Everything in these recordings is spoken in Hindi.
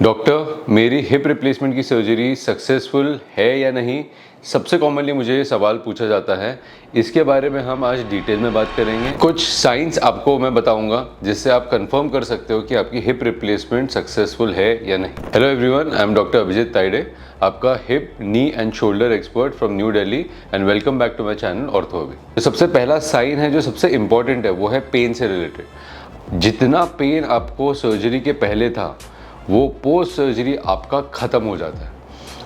डॉक्टर, मेरी हिप रिप्लेसमेंट की सर्जरी सक्सेसफुल है या नहीं, सबसे कॉमनली मुझे ये सवाल पूछा जाता है। इसके बारे में हम आज डिटेल में बात करेंगे। कुछ साइंस आपको मैं बताऊंगा जिससे आप कंफर्म कर सकते हो कि आपकी हिप रिप्लेसमेंट सक्सेसफुल है या नहीं। Hello everyone, I am doctor Abhijit Taide, आपका hip, knee and shoulder expert from New Delhi, and welcome back to my channel OrthoB. तो सबसे पहला साइन है जो सबसे इंपॉर्टेंट है, वो है पेन से रिलेटेड। जितना पेन आपको सर्जरी के पहले था वो पोस्ट सर्जरी आपका ख़त्म हो जाता है।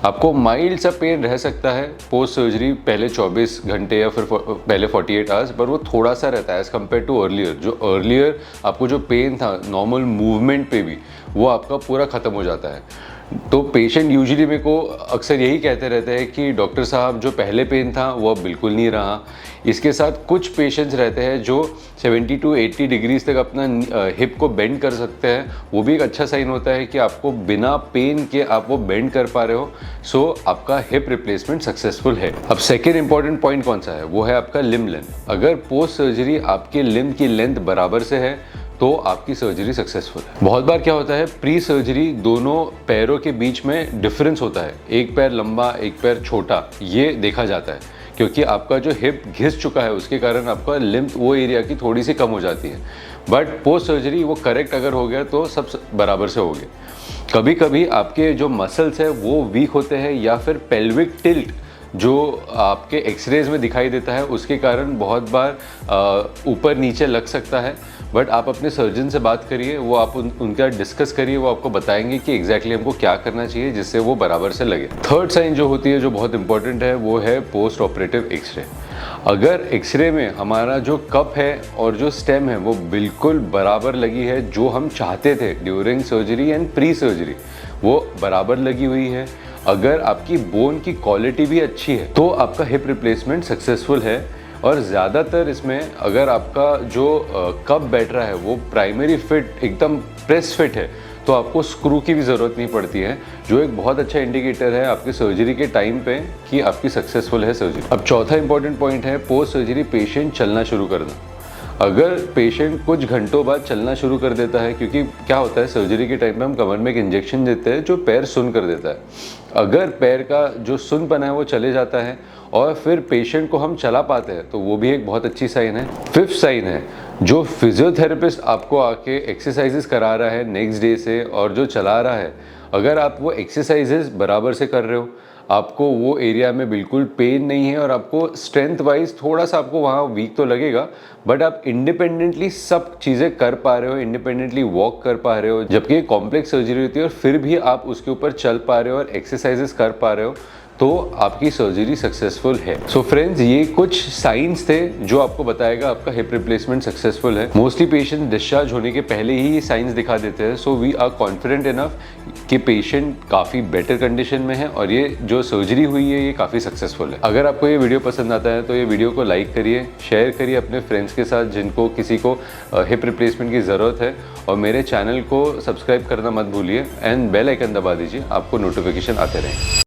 आपको माइल्ड सा पेन रह सकता है पोस्ट सर्जरी पहले 24 घंटे या फिर पहले 48 आवर्स, पर वो थोड़ा सा रहता है एज़ कम्पेयर टू अर्लियर। जो अर्लियर आपको जो पेन था नॉर्मल मूवमेंट पे भी, वो आपका पूरा ख़त्म हो जाता है। तो पेशेंट यूजुअली मेरे को अक्सर यही कहते रहते हैं कि डॉक्टर साहब, जो पहले पेन था वो अब बिल्कुल नहीं रहा। इसके साथ कुछ पेशेंट्स रहते हैं जो 70 to 80 डिग्रीज तक अपना हिप को बेंड कर सकते हैं। वो भी एक अच्छा साइन होता है कि आपको बिना पेन के आप वो बेंड कर पा रहे हो। सो आपका हिप रिप्लेसमेंट सक्सेसफुल है। अब सेकेंड इंपॉर्टेंट पॉइंट कौन सा है, वो है आपका लिम्ब लेंथ। अगर पोस्ट सर्जरी आपके लिम्ब की लेंथ बराबर से है तो आपकी सर्जरी सक्सेसफुल है। बहुत बार क्या होता है, प्री सर्जरी दोनों पैरों के बीच में डिफरेंस होता है, एक पैर लंबा एक पैर छोटा, ये देखा जाता है क्योंकि आपका जो हिप घिस चुका है उसके कारण आपका लिम्ब वो एरिया की थोड़ी सी कम हो जाती है। बट पोस्ट सर्जरी वो करेक्ट अगर हो गया तो सब बराबर से हो गए। कभी कभी आपके जो मसल्स है वो वीक होते हैं या फिर पेल्विक टिल्ट जो आपके एक्सरेज में दिखाई देता है उसके कारण बहुत बार ऊपर नीचे लग सकता है। बट आप अपने सर्जन से बात करिए, वो आप उनका डिस्कस करिए, वो आपको बताएंगे कि एग्जैक्टली हमको क्या करना चाहिए जिससे वो बराबर से लगे। थर्ड साइन जो होती है, जो बहुत इंपॉर्टेंट है, वो है पोस्ट ऑपरेटिव एक्सरे। अगर एक्सरे में हमारा जो कप है और जो स्टेम है वो बिल्कुल बराबर लगी है, जो हम चाहते थे during surgery and pre surgery, वो बराबर लगी हुई है, अगर आपकी बोन की क्वालिटी भी अच्छी है, तो आपका हिप रिप्लेसमेंट सक्सेसफुल है। और ज़्यादातर इसमें अगर आपका जो कप बैठ रहा है वो प्राइमरी फिट, एकदम प्रेस फिट है, तो आपको स्क्रू की भी ज़रूरत नहीं पड़ती है, जो एक बहुत अच्छा इंडिकेटर है आपकी सर्जरी के टाइम पे कि आपकी सक्सेसफुल है सर्जरी। अब चौथा इंपॉर्टेंट पॉइंट है पोस्ट सर्जरी पेशेंट चलना शुरू करना। अगर पेशेंट कुछ घंटों बाद चलना शुरू कर देता है, क्योंकि क्या होता है सर्जरी के टाइम पे हम कमर में एक इंजेक्शन देते हैं जो पैर सुन्न कर देता है। अगर पैर का जो सुन्नपन है वो चले जाता है और फिर पेशेंट को हम चला पाते हैं, तो वो भी एक बहुत अच्छी साइन है। फिफ्थ साइन है, जो फिजियोथेरेपिस्ट आपको आके एक्सरसाइजेस करा रहा है नेक्स्ट डे से और जो चला रहा है, अगर आप वो एक्सरसाइजेस बराबर से कर रहे हो, आपको वो एरिया में बिल्कुल पेन नहीं है और आपको स्ट्रेंथ वाइज थोड़ा सा आपको वहाँ वीक तो लगेगा, बट आप इंडिपेंडेंटली सब चीज़ें कर पा रहे हो, इंडिपेंडेंटली वॉक कर पा रहे हो, जबकि कॉम्प्लेक्स सर्जरी होती है और फिर भी आप उसके ऊपर चल पा रहे हो और एक्सरसाइजेस कर पा रहे हो, तो आपकी सर्जरी सक्सेसफुल है। सो फ्रेंड्स, ये कुछ साइंस थे जो आपको बताएगा आपका हिप रिप्लेसमेंट सक्सेसफुल है। मोस्टली पेशेंट डिस्चार्ज होने के पहले ही ये साइंस दिखा देते हैं, so we are confident enough कि पेशेंट काफ़ी बेटर कंडीशन में है और ये जो सर्जरी हुई है ये काफ़ी सक्सेसफुल है। अगर आपको ये वीडियो पसंद आता है तो ये वीडियो को लाइक करिए, शेयर करिए अपने फ्रेंड्स के साथ जिनको किसी को हिप रिप्लेसमेंट की ज़रूरत है, और मेरे चैनल को सब्सक्राइब करना मत भूलिए एंड बेल आइकन दबा दीजिए, आपको नोटिफिकेशन आते रहें।